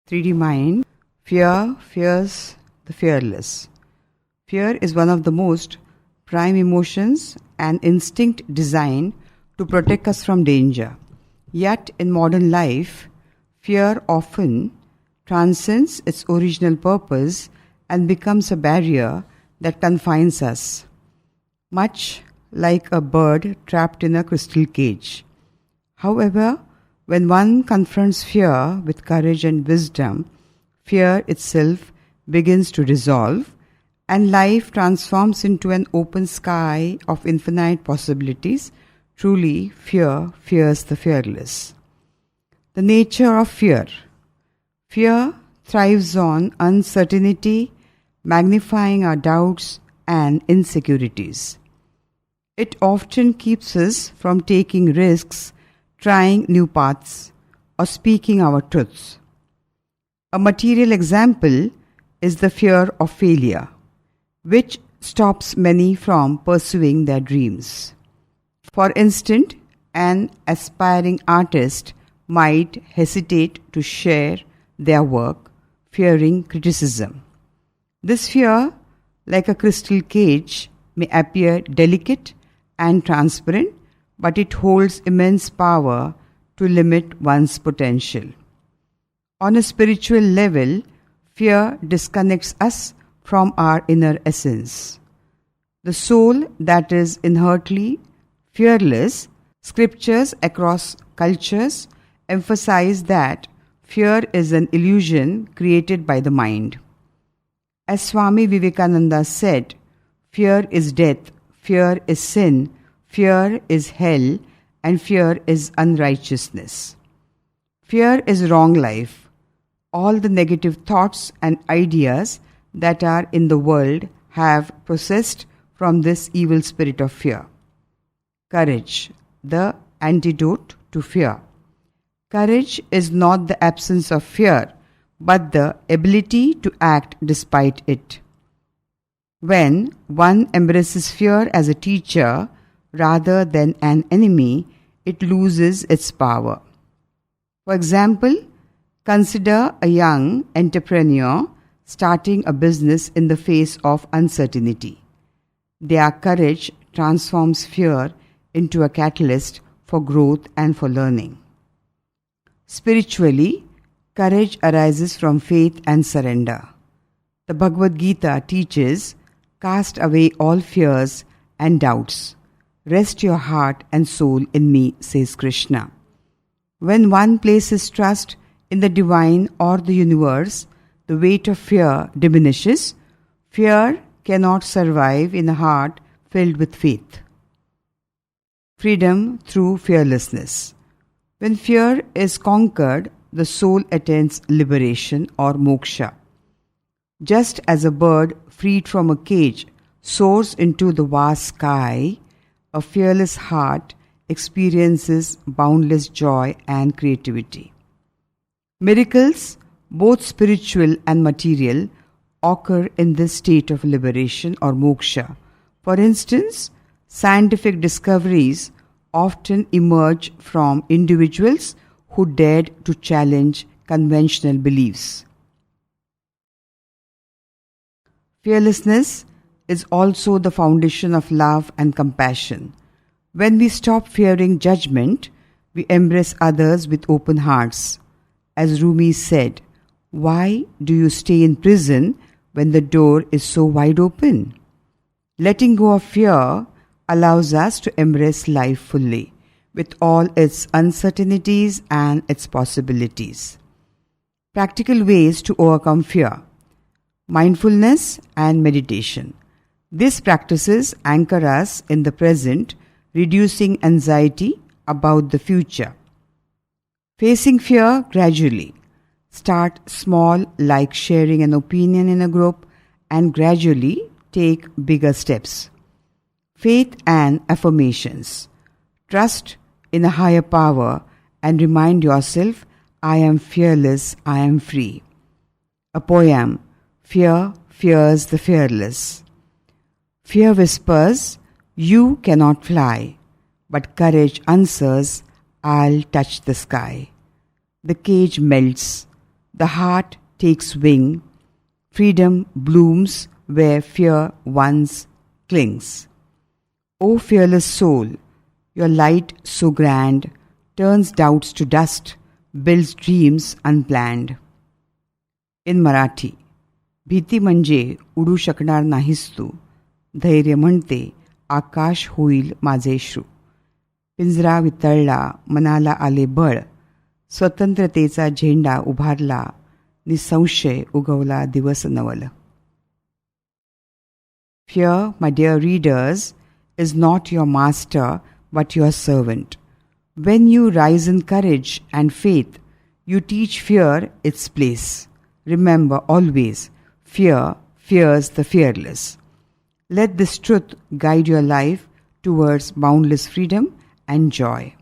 3D Mind. Fear fears the fearless. Fear is one of the most prime emotions and instinct designed to protect us from danger. Yet, in modern life, fear often transcends its original purpose and becomes a barrier that confines us, much like a bird trapped in a crystal cage. However, when one confronts fear with courage and wisdom, fear itself begins to dissolve and life transforms into an open sky of infinite possibilities. Truly, fear fears the fearless. The nature of fear. Fear thrives on uncertainty, magnifying our doubts and insecurities. It often keeps us from taking risks, trying new paths, or speaking our truths. A material example is the fear of failure, which stops many from pursuing their dreams. For instance, an aspiring artist might hesitate to share their work, fearing criticism. This fear, like a crystal cage, may appear delicate and transparent, but it holds immense power to limit one's potential. On a spiritual level, fear disconnects us from our inner essence. The soul that is inherently fearless. Scriptures across cultures emphasize that fear is an illusion created by the mind. As Swami Vivekananda said, fear is death, fear is sin, fear is hell, and fear is unrighteousness. Fear is wrong life. All the negative thoughts and ideas that are in the world have processed from this evil spirit of fear. Courage, the antidote to fear. Courage is not the absence of fear, but the ability to act despite it. When one embraces fear as a teacher rather than an enemy, it loses its power. For example, consider a young entrepreneur starting a business in the face of uncertainty. Their courage transforms fear into a catalyst for growth and for learning. Spiritually, courage arises from faith and surrender. The Bhagavad Gita teaches, "Cast away all fears and doubts. Rest your heart and soul in me," says Krishna. When one places trust in the divine or the universe, the weight of fear diminishes. Fear cannot survive in a heart filled with faith. Freedom through fearlessness. When fear is conquered, the soul attains liberation or moksha. Just as a bird freed from a cage soars into the vast sky, a fearless heart experiences boundless joy and creativity. Miracles, both spiritual and material, occur in this state of liberation or moksha. For instance, scientific discoveries often emerge from individuals who dared to challenge conventional beliefs. Fearlessness is also the foundation of love and compassion. When we stop fearing judgment, we embrace others with open hearts. As Rumi said, "Why do you stay in prison when the door is so wide open?" Letting go of fear allows us to embrace life fully, with all its uncertainties and its possibilities. Practical ways to overcome fear. Mindfulness and meditation. These practices anchor us in the present, reducing anxiety about the future. Facing fear gradually. Start small, like sharing an opinion in a group, and gradually take bigger steps. Faith and affirmations. Trust in a higher power and remind yourself, "I am fearless, I am free." A poem. Fear fears the fearless. Fear whispers, "You cannot fly," but courage answers, "I'll touch the sky." The cage melts, The heart takes wing. Freedom blooms where fear once clings. O fearless soul, your light so grand turns doubts to dust, builds dreams unplanned. In Marathi, भीती म्हणजे उडू शकणार नाहीस तू, धैर्य म्हणते आकाश होईल माझे श्रू. पिंजरा वितळला, मनाला आले बळ, स्वतंत्रतेचा झेंडा उभारला, निसंशय उगवला दिवस Naval. Fear, my dear readers, is not your master but your servant. When you rise in courage and faith, you teach fear its place. Remember always, fear fears the fearless. Let this truth guide your life towards boundless freedom and joy.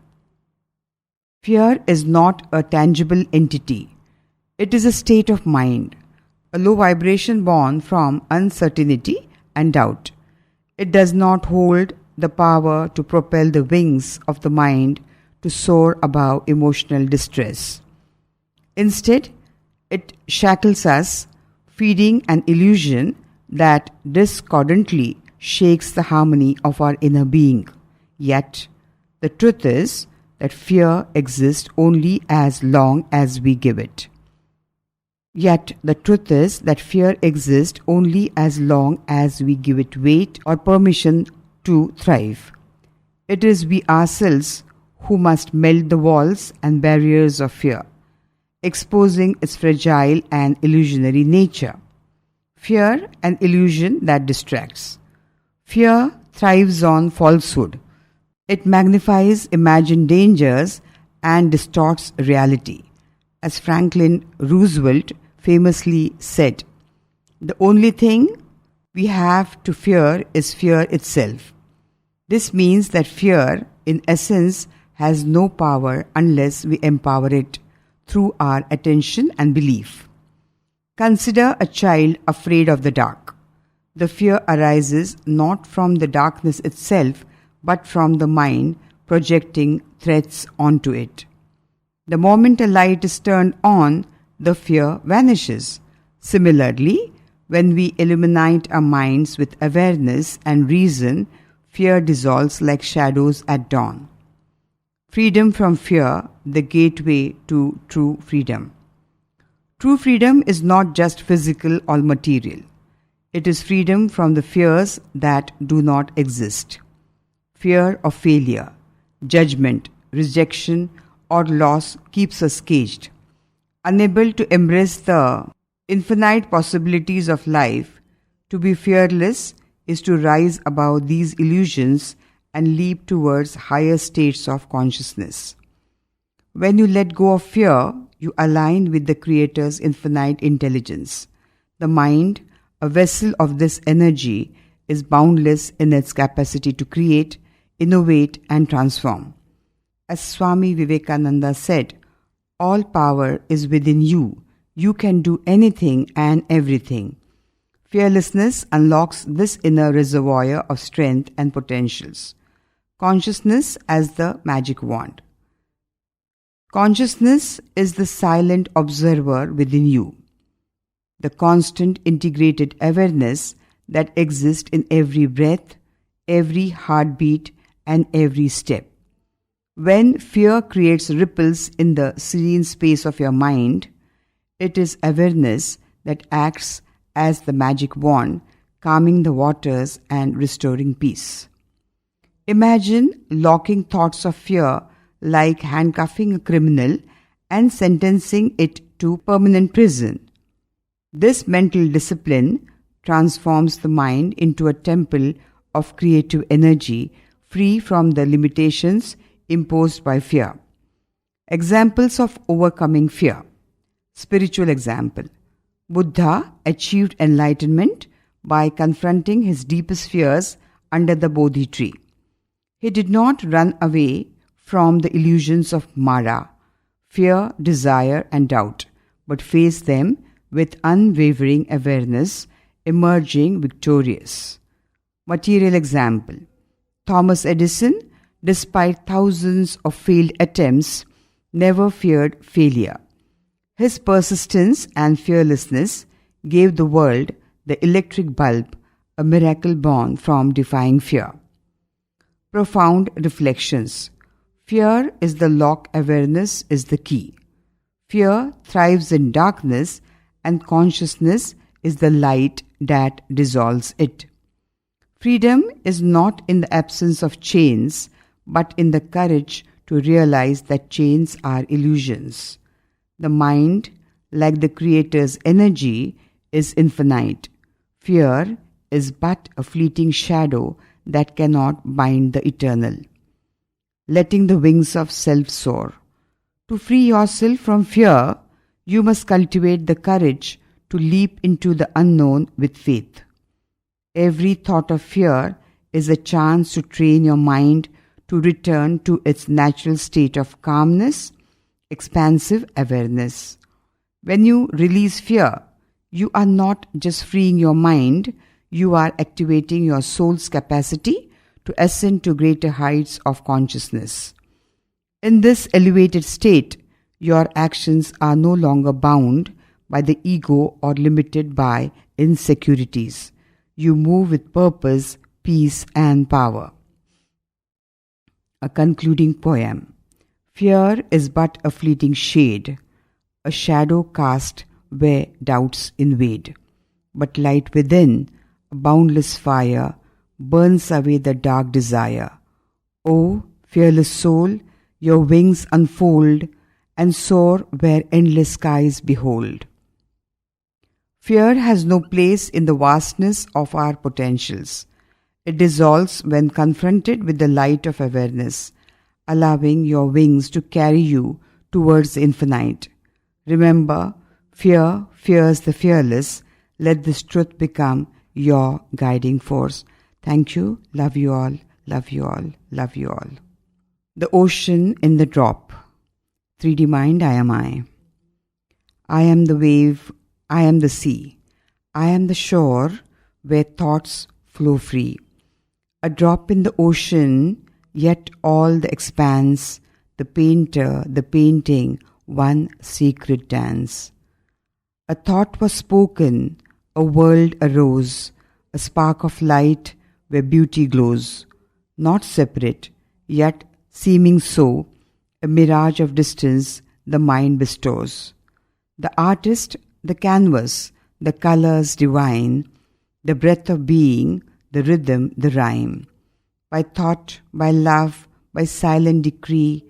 Fear is not a tangible entity. It is a state of mind, a low vibration born from uncertainty and doubt. It does not hold the power to propel the wings of the mind to soar above emotional distress. Instead, it shackles us, feeding an illusion that discordantly shakes the harmony of our inner being. Yet, the truth is that fear exists only as long as we give it. Yet, the truth is that fear exists only as long as we give it weight or permission to thrive. It is we ourselves who must melt the walls and barriers of fear, exposing its fragile and illusionary nature. Fear, an illusion that distracts. Fear thrives on falsehood. It magnifies imagined dangers and distorts reality. As Franklin Roosevelt famously said, "The only thing we have to fear is fear itself." This means that fear, in essence, has no power unless we empower it through our attention and belief. Consider a child afraid of the dark. The fear arises not from the darkness itself, but from the mind projecting threats onto it. The moment a light is turned on, the fear vanishes. Similarly, when we illuminate our minds with awareness and reason, fear dissolves like shadows at dawn. Freedom from fear, the gateway to true freedom. True freedom is not just physical or material. It is freedom from the fears that do not exist. Fear of failure, judgment, rejection, or loss keeps us caged. Unable to embrace the infinite possibilities of life, to be fearless is to rise above these illusions and leap towards higher states of consciousness. When you let go of fear, you align with the Creator's infinite intelligence. The mind, a vessel of this energy, is boundless in its capacity to create, innovate, and transform. As Swami Vivekananda said, "All power is within you. You can do anything and everything." Fearlessness unlocks this inner reservoir of strength and potentials. Consciousness as the magic wand. Consciousness is the silent observer within you, the constant integrated awareness that exists in every breath, every heartbeat, and every step. When fear creates ripples in the serene space of your mind, it is awareness that acts as the magic wand, calming the waters and restoring peace. Imagine locking thoughts of fear like handcuffing a criminal and sentencing it to permanent prison. This mental discipline transforms the mind into a temple of creative energy, free from the limitations imposed by fear. Examples of overcoming fear. Spiritual example. Buddha achieved enlightenment by confronting his deepest fears under the Bodhi tree. He did not run away from the illusions of Mara, fear, desire, and doubt, but faced them with unwavering awareness, emerging victorious. Material example. Thomas Edison, despite thousands of failed attempts, never feared failure. His persistence and fearlessness gave the world the electric bulb, a miracle born from defying fear. Profound reflections. Fear is the lock, awareness is the key. Fear thrives in darkness, and consciousness is the light that dissolves it. Freedom is not in the absence of chains, but in the courage to realize that chains are illusions. The mind, like the Creator's energy, is infinite. Fear is but a fleeting shadow that cannot bind the eternal. Letting the wings of self soar. To free yourself from fear, you must cultivate the courage to leap into the unknown with faith. Every thought of fear is a chance to train your mind to return to its natural state of calmness, expansive awareness. When you release fear, you are not just freeing your mind, you are activating your soul's capacity to ascend to greater heights of consciousness. In this elevated state, your actions are no longer bound by the ego or limited by insecurities. You move with purpose, peace, and power. A concluding poem. Fear is but a fleeting shade, a shadow cast where doubts invade. But light within, a boundless fire, burns away the dark desire. O fearless soul, your wings unfold and soar where endless skies behold. Fear has no place in the vastness of our potentials. It dissolves when confronted with the light of awareness, allowing your wings to carry you towards the infinite. Remember, fear fears the fearless. Let this truth become your guiding force. Thank you. Love you all. Love you all. Love you all. The ocean in the drop. 3D mind, I am I. I am the wave. I am the sea. I am the shore where thoughts flow free. A drop in the ocean, yet all the expanse, the painter, the painting, one secret dance. A thought was spoken, a world arose, a spark of light where beauty glows, not separate, yet seeming so, a mirage of distance the mind bestows. The artist, the canvas, the colors divine, the breath of being, the rhythm, the rhyme. By thought, by love, by silent decree,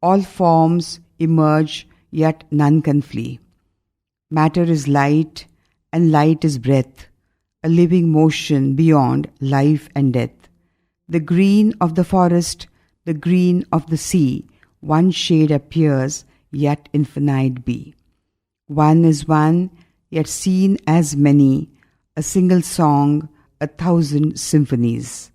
all forms emerge, yet none can flee. Matter is light, and light is breath, a living motion beyond life and death. The green of the forest, the green of the sea, one shade appears, yet infinite be. One is one, yet seen as many, a single song, 1,000 symphonies.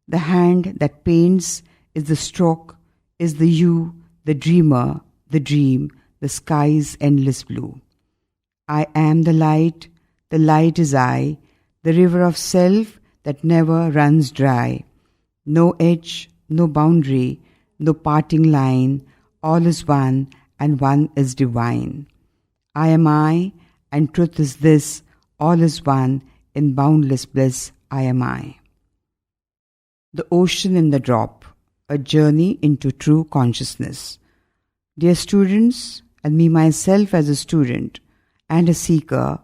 The hand that paints is the stroke, is the you, the dreamer, the dream, the sky's endless blue. I am the light is I, the river of self that never runs dry. No edge, no boundary, no parting line, all is one and one is divine. I am I, and truth is this, all is one, in boundless bliss I am I. The ocean in the drop, a journey into true consciousness. Dear students, and me myself as a student and a seeker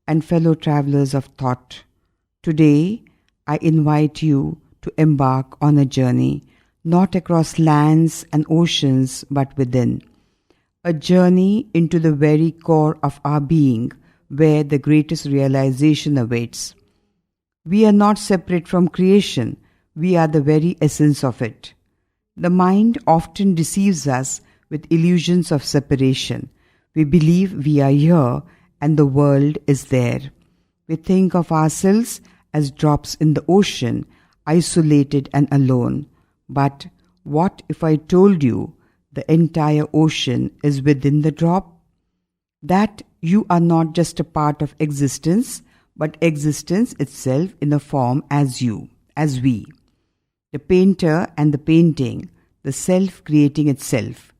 and fellow travelers of thought, today I invite you to embark on a journey not across lands and oceans but within. A journey into the very core of our being where the greatest realization awaits. We are not separate from creation, we are the very essence of it. The mind often deceives us with illusions of separation. We believe we are here and the world is there. We think of ourselves as drops in the ocean, isolated and alone. But what if I told you the entire ocean is within the drop? That you are not just a part of existence, but existence itself in a form as you, as we. The painter and the painting, the self creating itself.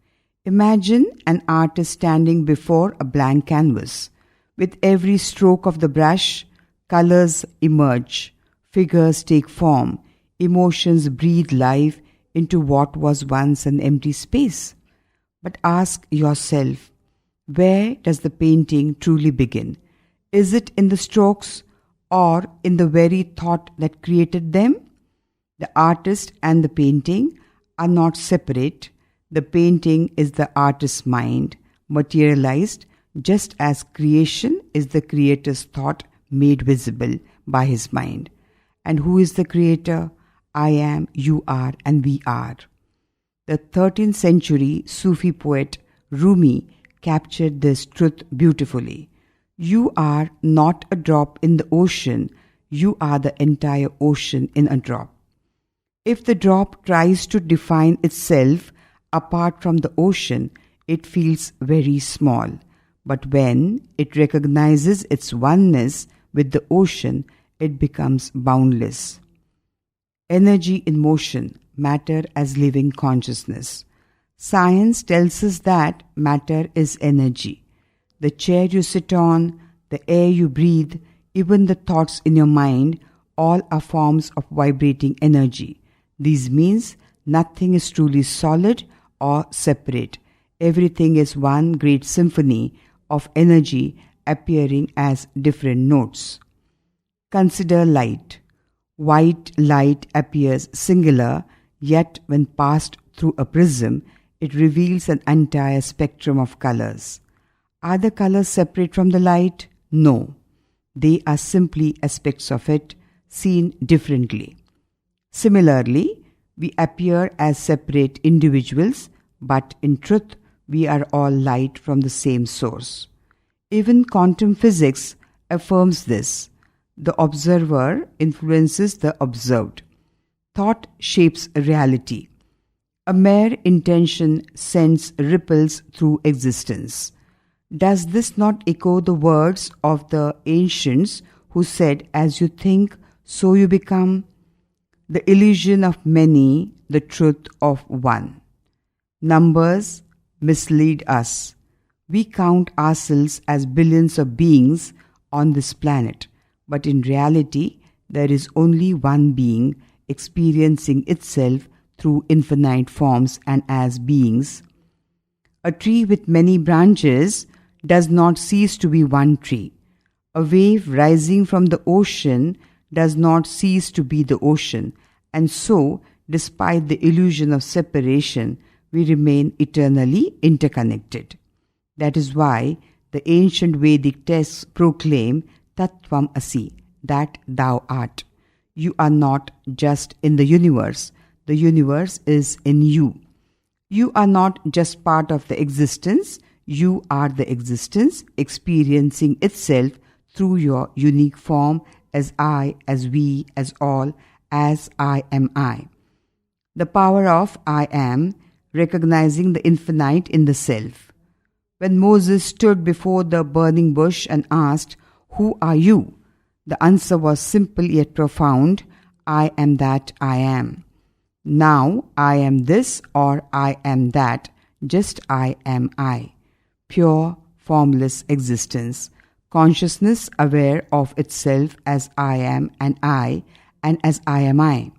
Imagine an artist standing before a blank canvas. With every stroke of the brush, colors emerge, figures take form, emotions breathe life into what was once an empty space. But ask yourself, where does the painting truly begin? Is it in the strokes or in the very thought that created them? The artist and the painting are not separate. The painting is the artist's mind, materialized just as creation is the creator's thought made visible by his mind. And who is the creator? I am, you are, and we are. The 13th century Sufi poet Rumi captured this truth beautifully. You are not a drop in the ocean, you are the entire ocean in a drop. If the drop tries to define itself apart from the ocean, it feels very small. But when it recognizes its oneness with the ocean, it becomes boundless. Energy in motion, matter as living consciousness. Science tells us that matter is energy. The chair you sit on, the air you breathe, even the thoughts in your mind, all are forms of vibrating energy. This means nothing is truly solid or separate. Everything is one great symphony of energy appearing as different notes. Consider light. White light appears singular, yet when passed through a prism, it reveals an entire spectrum of colors. Are the colors separate from the light? No. They are simply aspects of it, seen differently. Similarly, we appear as separate individuals, but in truth, we are all light from the same source. Even quantum physics affirms this. The observer influences the observed. Thought shapes reality. A mere intention sends ripples through existence. Does this not echo the words of the ancients who said, as you think, so you become? The illusion of many, the truth of one. Numbers mislead us. We count ourselves as billions of beings on this planet, but in reality, there is only one being experiencing itself through infinite forms and as beings. A tree with many branches does not cease to be one tree. A wave rising from the ocean does not cease to be the ocean, and so, despite the illusion of separation, we remain eternally interconnected. That is why the ancient Vedic texts proclaim Tattvam Asi, that thou art. You are not just in the universe is in you. You are not just part of the existence, you are the existence experiencing itself through your unique form as I, as we, as all, as I am I. The power of I am, recognizing the infinite in the self. When Moses stood before the burning bush and asked, "Who are you?" the answer was simple yet profound, I am that I am. Now I am this or I am that, just I am I. Pure, formless existence. Consciousness aware of itself as I am and as I am I.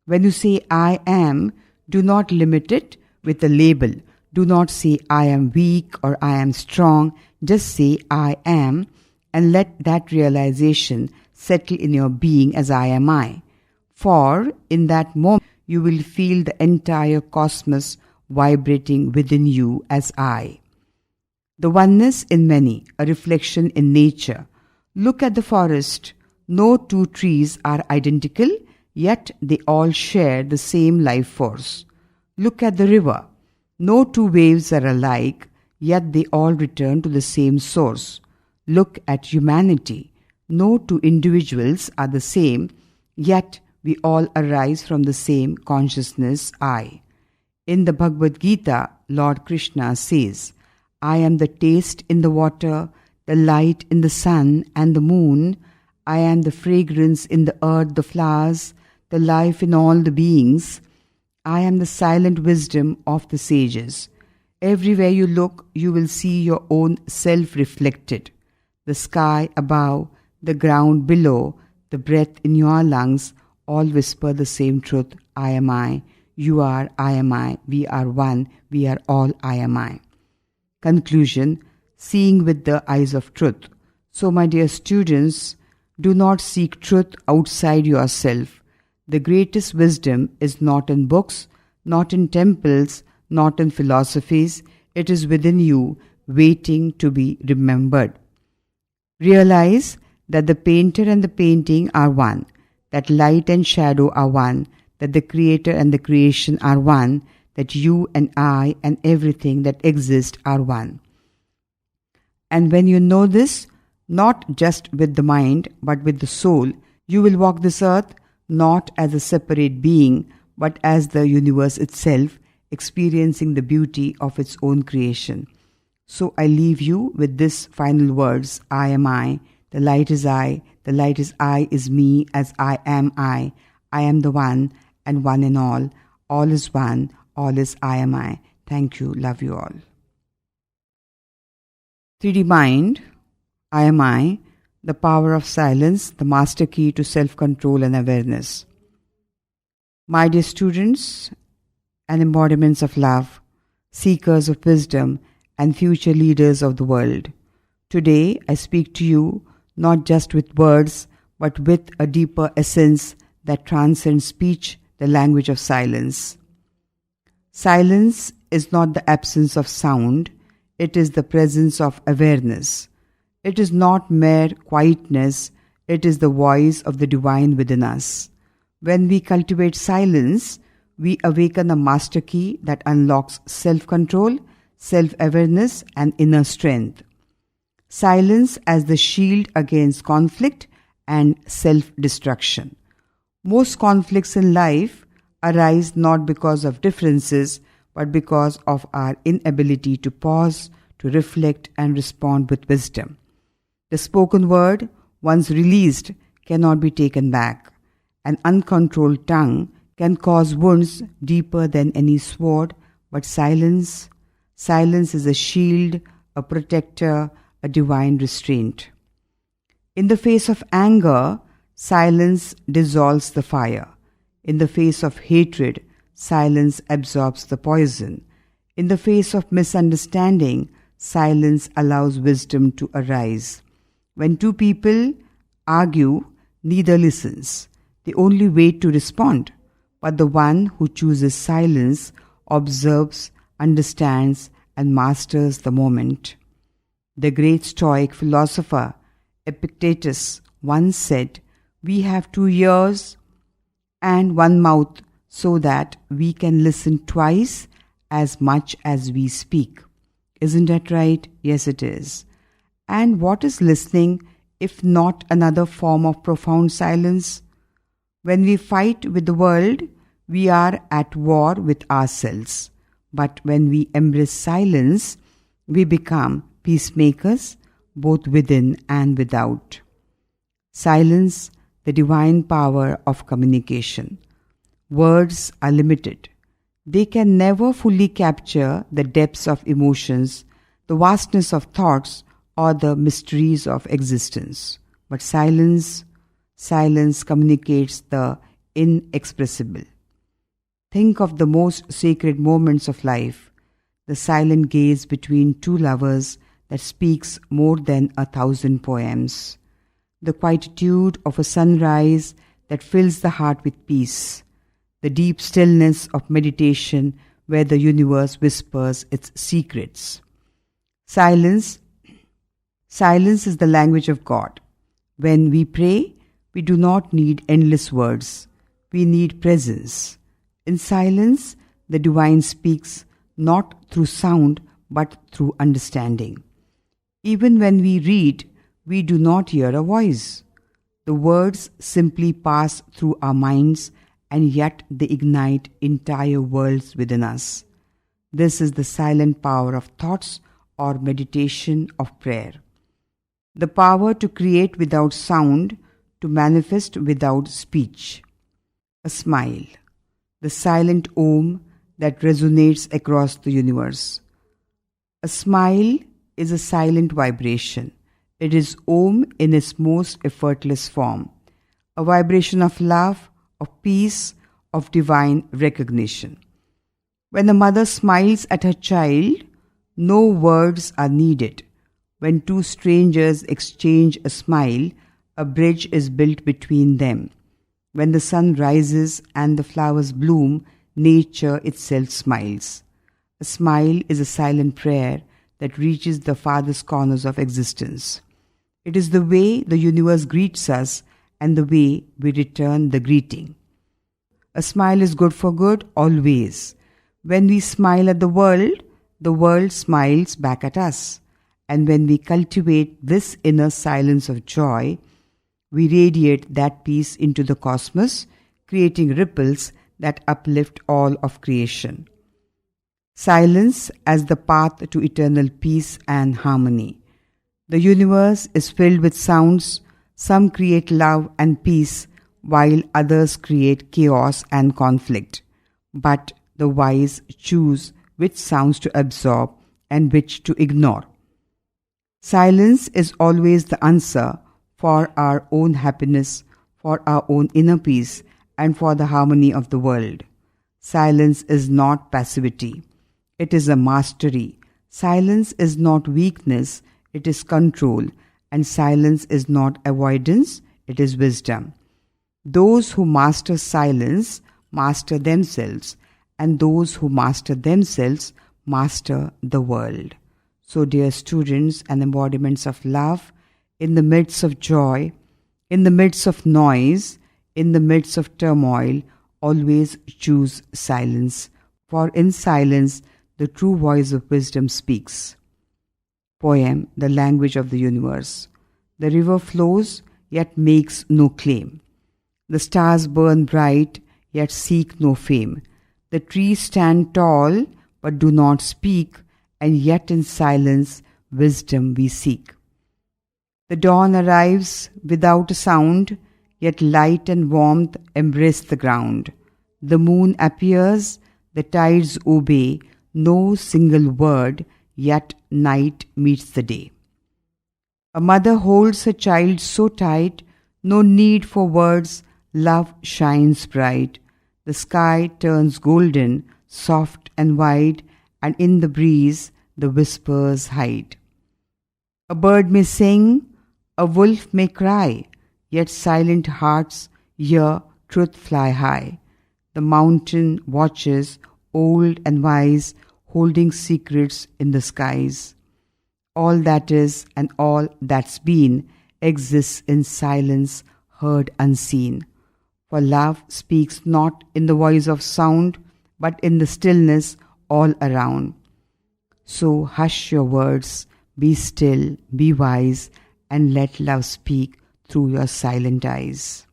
When you say I am, do not limit it with a label. Do not say I am weak or I am strong. Just say I am and let that realization settle in your being as I am I. For in that moment, you will feel the entire cosmos vibrating within you as I. The oneness in many, a reflection in nature. Look at the forest. No two trees are identical, yet they all share the same life force. Look at the river. No two waves are alike, yet they all return to the same source. Look at humanity. No two individuals are the same, yet we all arise from the same consciousness, I. In the Bhagavad Gita, Lord Krishna says, I am the taste in the water, the light in the sun and the moon. I am the fragrance in the earth, the flowers, the life in all the beings. I am the silent wisdom of the sages. Everywhere you look, you will see your own self reflected. The sky above, the ground below, the breath in your lungs all whisper the same truth. I am I. You are I am I. We are one. We are all I am I. Conclusion: seeing with the eyes of truth. So, my dear students, do not seek truth outside yourself. The greatest wisdom is not in books, not in temples, not in philosophies. It is within you, waiting to be remembered. Realize that the painter and the painting are one, that light and shadow are one, that the creator and the creation are one, that you and I and everything that exists are one. And when you know this, not just with the mind but with the soul, you will walk this earth not as a separate being but as the universe itself, experiencing the beauty of its own creation. So I leave you with these final words: I am I, the light is I, the light is I is me as I am the one and one in all is one, all is I am I. Thank you, love you all. 3D Mind, I am I, the power of silence, the master key to self-control and awareness. My dear students and embodiments of love, seekers of wisdom and future leaders of the world, today I speak to you not just with words but with a deeper essence that transcends speech, the language of silence. Silence is not the absence of sound, it is the presence of awareness. It is not mere quietness, it is the voice of the divine within us. When we cultivate silence, we awaken a master key that unlocks self-control, self-awareness, and inner strength. Silence as the shield against conflict and self-destruction. Most conflicts in life arise not because of differences, but because of our inability to pause, to reflect, and respond with wisdom. The spoken word, once released, cannot be taken back. An uncontrolled tongue can cause wounds deeper than any sword, but silence is a shield, a protector, a divine restraint. In the face of anger, silence dissolves the fire. In the face of hatred, silence absorbs the poison. In the face of misunderstanding, silence allows wisdom to arise. When two people argue, neither listens. They only wait to respond. But the one who chooses silence observes, understands, and masters the moment. The great Stoic philosopher Epictetus once said, "We have 2 ears and 1 mouth so that we can listen twice as much as we speak." Isn't that right? Yes, it is. And what is listening if not another form of profound silence? When we fight with the world, we are at war with ourselves. But when we embrace silence, we become peacemakers, both within and without. Silence, the divine power of communication. Words are limited. They can never fully capture the depths of emotions, the vastness of thoughts, or the mysteries of existence. But silence communicates the inexpressible. Think of the most sacred moments of life, the silent gaze between two lovers that speaks more than 1,000 poems, the quietude of a sunrise that fills the heart with peace, the deep stillness of meditation where the universe whispers its secrets. Silence is the language of God. When we pray, we do not need endless words. We need presence. In silence, the divine speaks not through sound but through understanding. Even when we read, we do not hear a voice. The words simply pass through our minds, and yet they ignite entire worlds within us. This is the silent power of thoughts or meditation of prayer. The power to create without sound, to manifest without speech. A smile, the silent Om that resonates across the universe. A smile is a silent vibration. It is Om in its most effortless form, a vibration of love, of peace, of divine recognition. When a mother smiles at her child, no words are needed. When two strangers exchange a smile, a bridge is built between them. When the sun rises and the flowers bloom, nature itself smiles. A smile is a silent prayer that reaches the farthest corners of existence. It is the way the universe greets us and the way we return the greeting. A smile is good for good always. When we smile at the world smiles back at us. And when we cultivate this inner silence of joy, we radiate that peace into the cosmos, creating ripples that uplift all of creation. Silence as the path to eternal peace and harmony. The universe is filled with sounds. Some create love and peace, while others create chaos and conflict. But the wise choose which sounds to absorb and which to ignore. Silence is always the answer for our own happiness, for our own inner peace, and for the harmony of the world. Silence is not passivity. It is a mastery. Silence is not weakness. It is control. And silence is not avoidance. It is wisdom. Those who master silence master themselves, and those who master themselves master the world. So, dear students and embodiments of love, in the midst of joy, in the midst of noise, in the midst of turmoil, always choose silence, for in silence the true voice of wisdom speaks. Poem, The Language of the Universe. The river flows, yet makes no claim. The stars burn bright, yet seek no fame. The trees stand tall, but do not speak, and yet in silence wisdom we seek. The dawn arrives without a sound, yet light and warmth embrace the ground. The moon appears, the tides obey, no single word, yet night meets the day. A mother holds her child so tight, no need for words, love shines bright. The sky turns golden, soft and wide, and in the breeze the whispers hide. A bird may sing, a wolf may cry, yet silent hearts hear truth fly high. The mountain watches, old and wise, holding secrets in the skies. All that is and all that's been exists in silence, heard unseen. For love speaks not in the voice of sound, but in the stillness all around. So hush your words, be still, be wise, and let love speak through your silent eyes.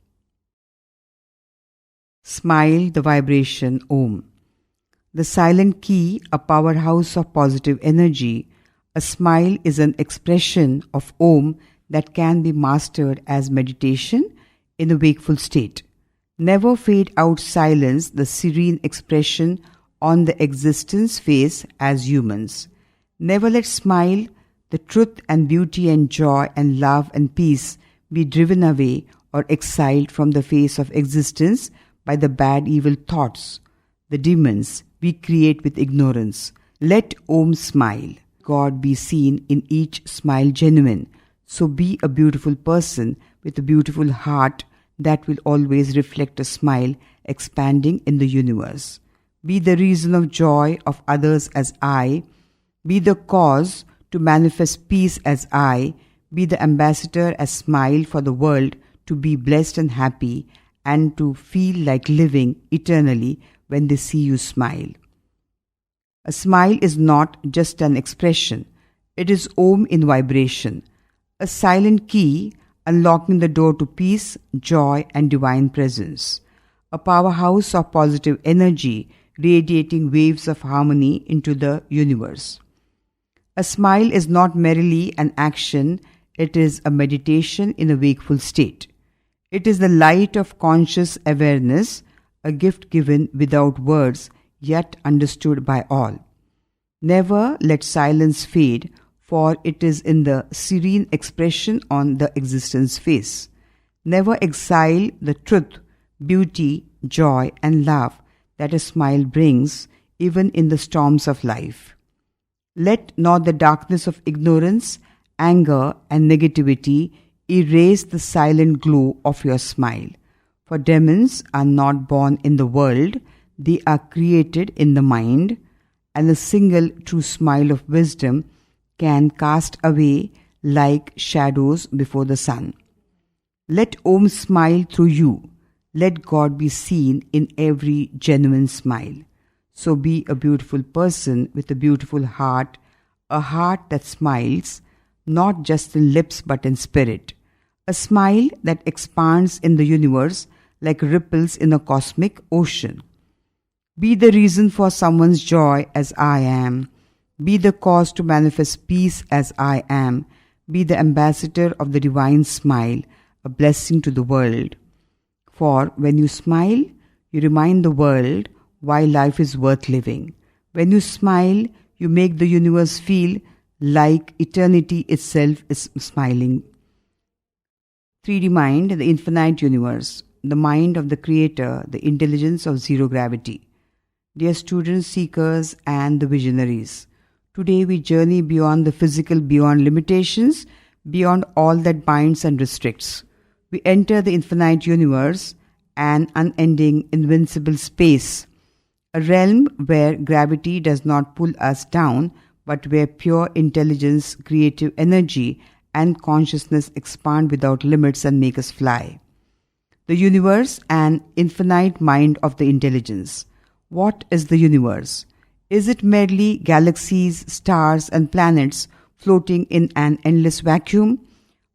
Smile, the vibration Om. The silent key, a powerhouse of positive energy. A smile is an expression of Om that can be mastered as meditation in a wakeful state. Never fade out silence, the serene expression on the existence face as humans. Never let smile, the truth and beauty and joy and love and peace be driven away or exiled from the face of existence by the bad evil thoughts, the demons we create with ignorance. Let Om smile. God be seen in each smile genuine. So be a beautiful person with a beautiful heart that will always reflect a smile expanding in the universe. Be the reason of joy of others as I. Be the cause to manifest peace as I. Be the ambassador as smile for the world to be blessed and happy and to feel like living eternally when they see you smile. A smile is not just an expression. It is Om in vibration, a silent key unlocking the door to peace, joy, and divine presence. A powerhouse of positive energy radiating waves of harmony into the universe. A smile is not merely an action, it is a meditation in a wakeful state. It is the light of conscious awareness, a gift given without words, yet understood by all. Never let silence fade, for it is in the serene expression on the existence face. Never exile the truth, beauty, joy, and love that a smile brings, even in the storms of life. Let not the darkness of ignorance, anger, and negativity erase the silent glow of your smile. For demons are not born in the world, they are created in the mind, and a single true smile of wisdom can cast away like shadows before the sun. Let Om smile through you. Let God be seen in every genuine smile. So be a beautiful person with a beautiful heart, a heart that smiles, not just in lips but in spirit. A smile that expands in the universe like ripples in a cosmic ocean. Be the reason for someone's joy as I am. Be the cause to manifest peace as I am. Be the ambassador of the divine smile, a blessing to the world. For when you smile, you remind the world why life is worth living. When you smile, you make the universe feel like eternity itself is smiling. 3D mind, the infinite universe, the mind of the creator, the intelligence of zero gravity. Dear students, seekers, and the visionaries, today we journey beyond the physical, beyond limitations, beyond all that binds and restricts. We enter the infinite universe, an unending, invincible space, a realm where gravity does not pull us down, but where pure intelligence, creative energy, and consciousness expand without limits and make us fly. The universe, an infinite mind of the intelligence. What is the universe? Is it merely galaxies, stars, and planets floating in an endless vacuum?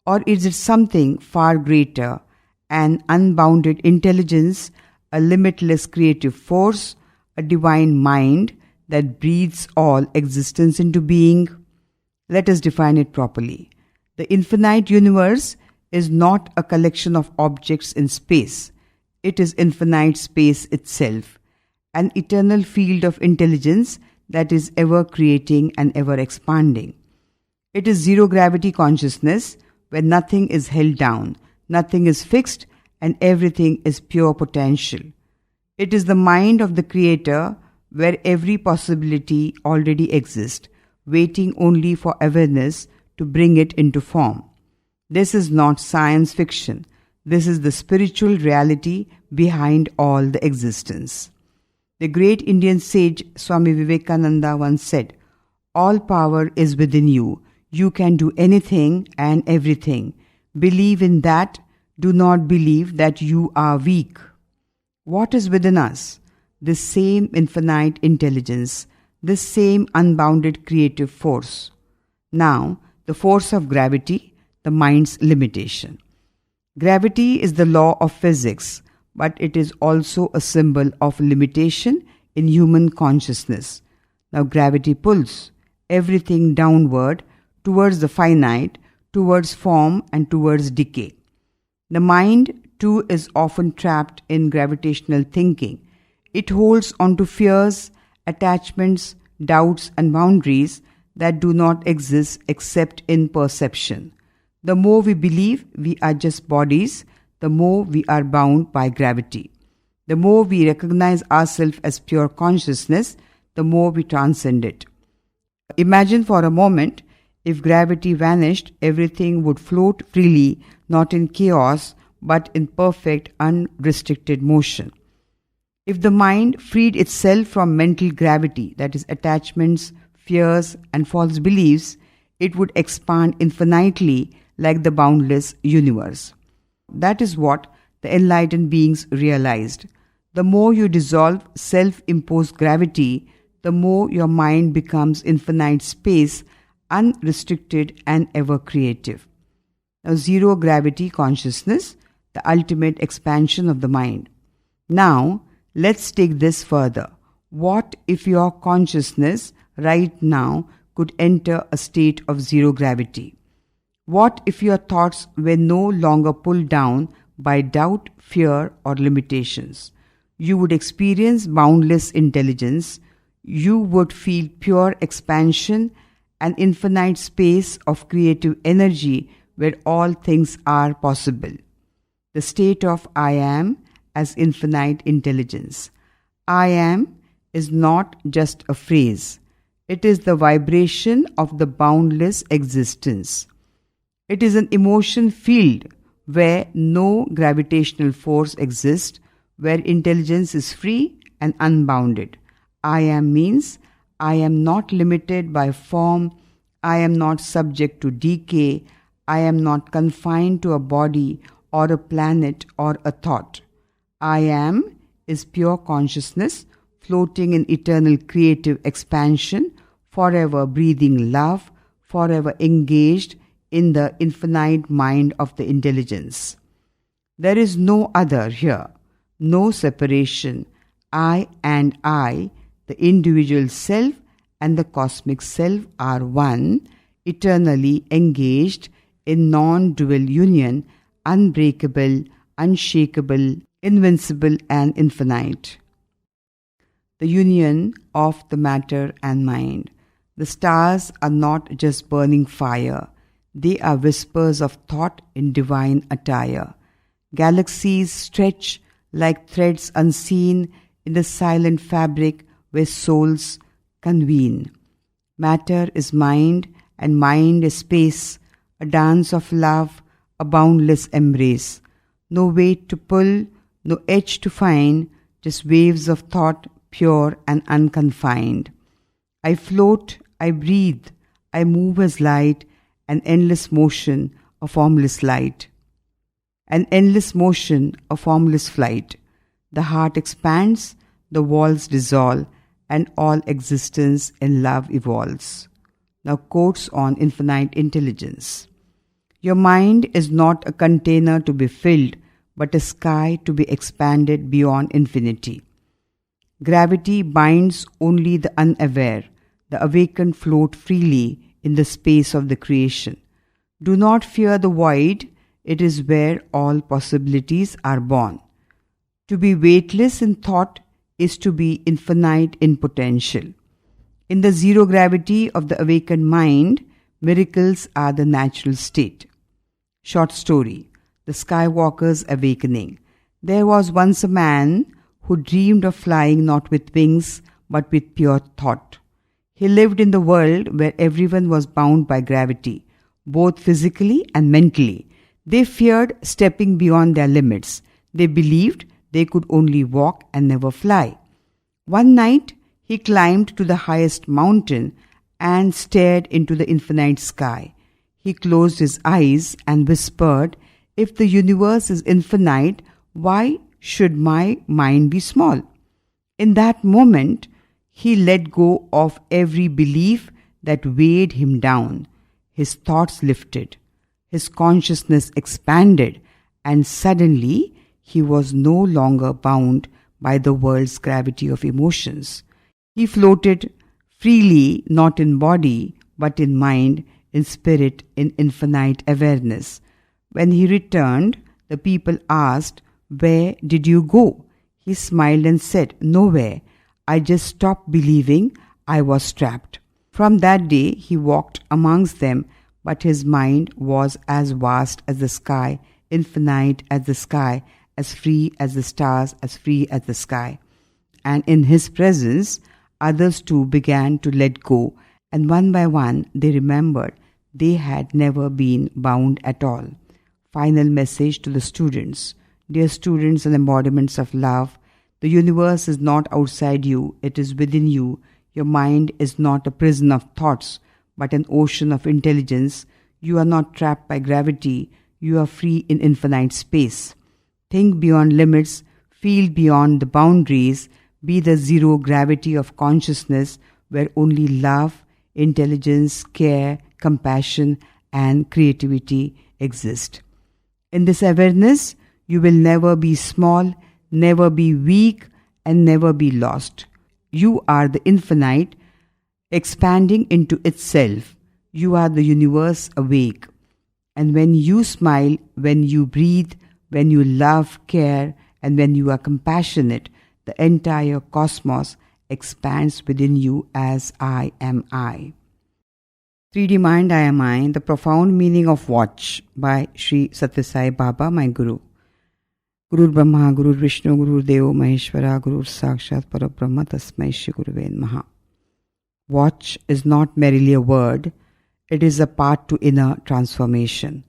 Or is it something far greater, an unbounded intelligence, a limitless creative force, a divine mind that breathes all existence into being? Let us define it properly. The infinite universe is not a collection of objects in space. It is infinite space itself, an eternal field of intelligence that is ever creating and ever expanding. It is zero gravity consciousness, where nothing is held down, nothing is fixed, and everything is pure potential. It is the mind of the creator, where every possibility already exists, waiting only for awareness to bring it into form. This is not science fiction. This is the spiritual reality behind all the existence. The great Indian sage Swami Vivekananda once said, "All power is within you. You can do anything and everything. Believe in that. Do not believe that you are weak." What is within us? This same infinite intelligence, this same unbounded creative force. Now, the force of gravity, the mind's limitation. Gravity is the law of physics, but it is also a symbol of limitation in human consciousness. Now, gravity pulls everything downward towards the finite, towards form, and towards decay. The mind, too, is often trapped in gravitational thinking. It holds on to fears, attachments, doubts, and boundaries that do not exist except in perception. The more we believe we are just bodies, the more we are bound by gravity. The more we recognize ourselves as pure consciousness, the more we transcend it. Imagine for a moment, if gravity vanished, everything would float freely, not in chaos, but in perfect, unrestricted motion. If the mind freed itself from mental gravity, that is, attachments, fears, and false beliefs, it would expand infinitely like the boundless universe. That is what the enlightened beings realized. The more you dissolve self-imposed gravity, the more your mind becomes infinite space, unrestricted and ever creative. Now, zero gravity consciousness, the ultimate expansion of the mind. Now, let's take this further. What if your consciousness right now could enter a state of zero gravity? What if your thoughts were no longer pulled down by doubt, fear, or limitations? You would experience boundless intelligence. you would feel pure expansion and infinite space of creative energy where all things are possible. The state of I am as infinite intelligence. I am is not just a phrase. It is the vibration of the boundless existence. It is an emotion field where no gravitational force exists, where intelligence is free and unbounded. I am means I am not limited by form, I am not subject to decay, I am not confined to a body or a planet or a thought. I am is pure consciousness floating in eternal creative expansion, forever breathing love, forever engaged in the infinite mind of the intelligence. There is no other here, no separation. I and I, the individual self and the cosmic self are one, eternally engaged in non-dual union, unbreakable, unshakable, invincible and infinite. The union of the matter and mind. The stars are not just burning fire, they are whispers of thought in divine attire. Galaxies stretch like threads unseen in the silent fabric where souls convene. Matter is mind and mind is space, a dance of love, a boundless embrace. No weight to pull, no edge to find, just waves of thought, pure and unconfined. I float, I breathe, I move as light, an endless motion, a formless light. An endless motion, a formless flight. The heart expands, the walls dissolve, and all existence in love evolves. Now quotes on infinite intelligence. Your mind is not a container to be filled, but a sky to be expanded beyond infinity. Gravity binds only the unaware. The awakened float freely in the space of the creation. Do not fear the void, it is where all possibilities are born. To be weightless in thought is to be infinite in potential. In the zero gravity of the awakened mind, miracles are the natural state. Short story, The Skywalker's Awakening. There was once a man who dreamed of flying not with wings but with pure thought. He lived in the world where everyone was bound by gravity, both physically and mentally. They feared stepping beyond their limits. They believed they could only walk and never fly. One night, he climbed to the highest mountain and stared into the infinite sky. He closed his eyes and whispered, "If the universe is infinite, why should my mind be small?" In that moment, he let go of every belief that weighed him down. His thoughts lifted, his consciousness expanded, and suddenly he was no longer bound by the world's gravity of emotions. He floated freely, not in body, but in mind, in spirit, in infinite awareness. When he returned, the people asked, "Where did you go?" He smiled and said, "Nowhere. I just stopped believing I was trapped." From that day, he walked amongst them, but his mind was as vast as the sky, infinite as the sky, as free as the stars, as free as the sky. And in his presence, others too began to let go, and one by one they remembered they had never been bound at all. Final message to the students. Dear students and embodiments of love, the universe is not outside you, it is within you. Your mind is not a prison of thoughts, but an ocean of intelligence. You are not trapped by gravity, you are free in infinite space. Think beyond limits, feel beyond the boundaries, be the zero gravity of consciousness where only love, intelligence, care, compassion, and creativity exist. In this awareness, you will never be small, never be weak, and never be lost. You are the infinite, expanding into itself. You are the universe awake. And when you smile, when you breathe, when you love, care, and when you are compassionate, the entire cosmos expands within you as I am I. 3D Mind I Am I, The Profound Meaning of Watch by Sri Sathya Sai Baba, my Guru. Guru Brahma, Guru Vishnu, Guru Deo Maheshwara, Guru Sakshat Parabrahma, Tasmai Shri Guruve Namaha. Watch is not merely a word, it is a path to inner transformation.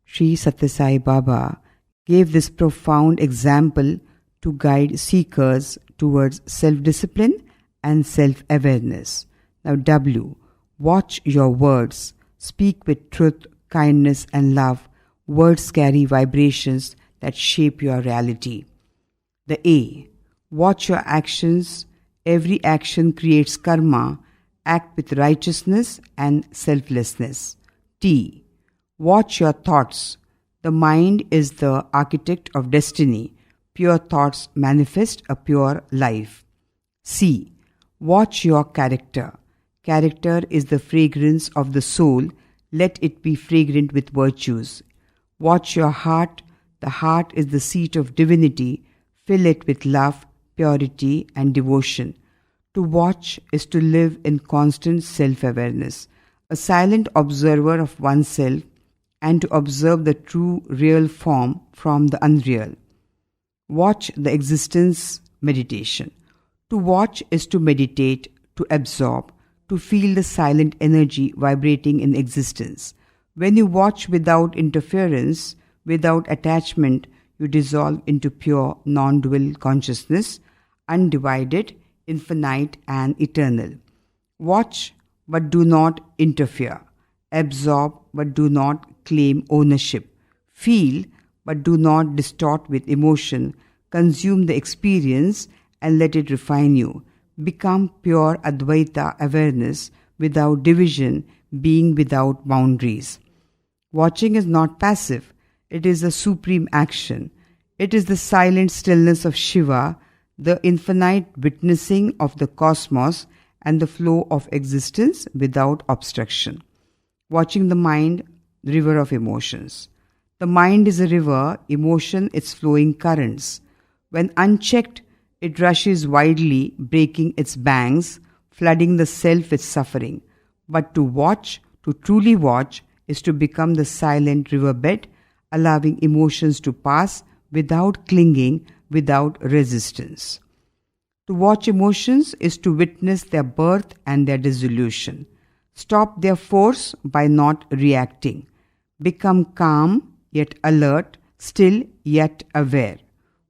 Sri Sathya Sai Baba gave this profound example to guide seekers towards self-discipline and self-awareness. Now W. Watch your words. Speak with truth, kindness and love. Words carry vibrations that shape your reality. The A. Watch your actions. Every action creates karma. Act with righteousness and selflessness. T. Watch your thoughts. The mind is the architect of destiny. Pure thoughts manifest a pure life. C. Watch your character. Character is the fragrance of the soul. Let it be fragrant with virtues. Watch your heart. The heart is the seat of divinity. Fill it with love, purity, and devotion. To watch is to live in constant self-awareness, a silent observer of oneself, and to observe the true, real form from the unreal. Watch the existence meditation. To watch is to meditate, to absorb, to feel the silent energy vibrating in existence. When you watch without interference, without attachment, you dissolve into pure, non-dual consciousness, undivided, infinite and eternal. Watch but do not interfere. Absorb but do not claim ownership. Feel but do not distort with emotion. Consume the experience and let it refine you. Become pure Advaita awareness without division, being without boundaries. Watching is not passive. It is a supreme action. It is the silent stillness of Shiva, the infinite witnessing of the cosmos and the flow of existence without obstruction. Watching the mind, river of emotions. The mind is a river, emotion its flowing currents. When unchecked, it rushes widely, breaking its banks, flooding the self with suffering. But to watch, to truly watch, is to become the silent riverbed, allowing emotions to pass without clinging, without resistance. To watch emotions is to witness their birth and their dissolution. Stop their force by not reacting. Become calm yet alert, still yet aware.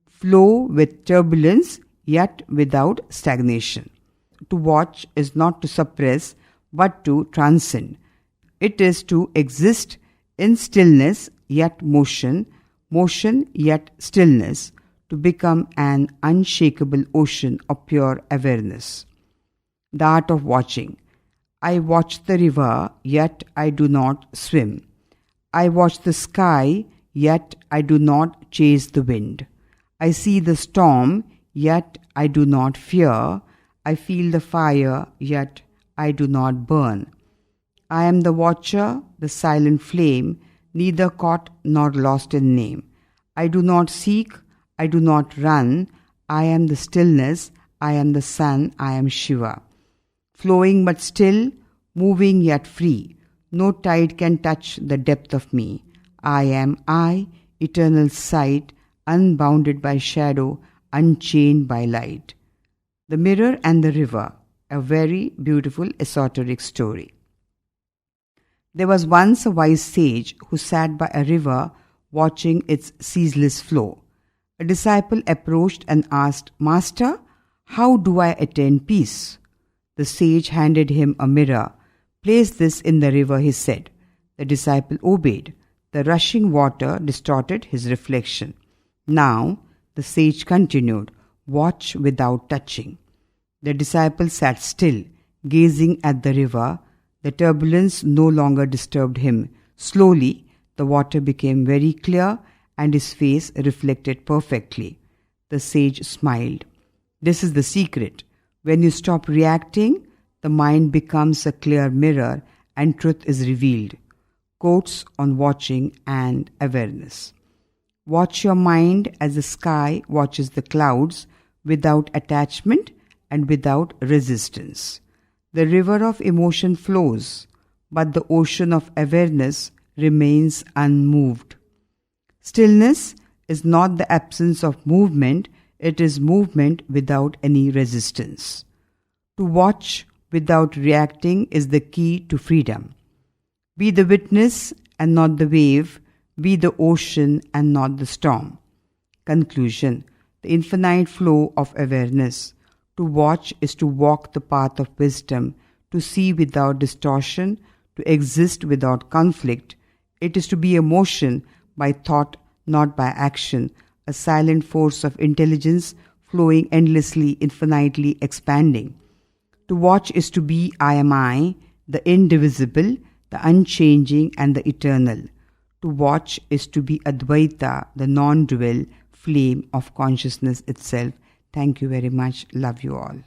Flow with turbulence yet without stagnation. To watch is not to suppress but to transcend. It is to exist in stillness yet motion, motion yet stillness, to become an unshakable ocean of pure awareness. The art of watching. I watch the river, yet I do not swim. I watch the sky, yet I do not chase the wind. I see the storm, yet I do not fear. I feel the fire, yet I do not burn. I am the watcher, the silent flame, neither caught nor lost in name. I do not seek, I do not run. I am the stillness, I am the sun, I am Shiva. Flowing but still, moving yet free. No tide can touch the depth of me. I am I, eternal sight, unbounded by shadow, unchained by light. The Mirror and the River, a very beautiful esoteric story. There was once a wise sage who sat by a river watching its ceaseless flow. A disciple approached and asked, "Master, how do I attain peace?" The sage handed him a mirror. "Place this in the river," he said. The disciple obeyed. The rushing water distorted his reflection. "Now," the sage continued, "watch without touching." The disciple sat still, gazing at the river. The turbulence no longer disturbed him. Slowly, the water became very clear and his face reflected perfectly. The sage smiled. This is the secret. When you stop reacting, the mind becomes a clear mirror and truth is revealed. Quotes on watching and awareness. Watch your mind as the sky watches the clouds without attachment and without resistance. The river of emotion flows, but the ocean of awareness remains unmoved. Stillness is not the absence of movement, it is movement without any resistance. To watch without reacting is the key to freedom. Be the witness and not the wave, be the ocean and not the storm. Conclusion: the infinite flow of awareness. To watch is to walk the path of wisdom, to see without distortion, to exist without conflict. It is to be a motion by thought, not by action, a silent force of intelligence flowing endlessly, infinitely expanding. To watch is to be I am I, the indivisible, the unchanging and the eternal. To watch is to be Advaita, the non-dual flame of consciousness itself. Thank you very much. Love you all.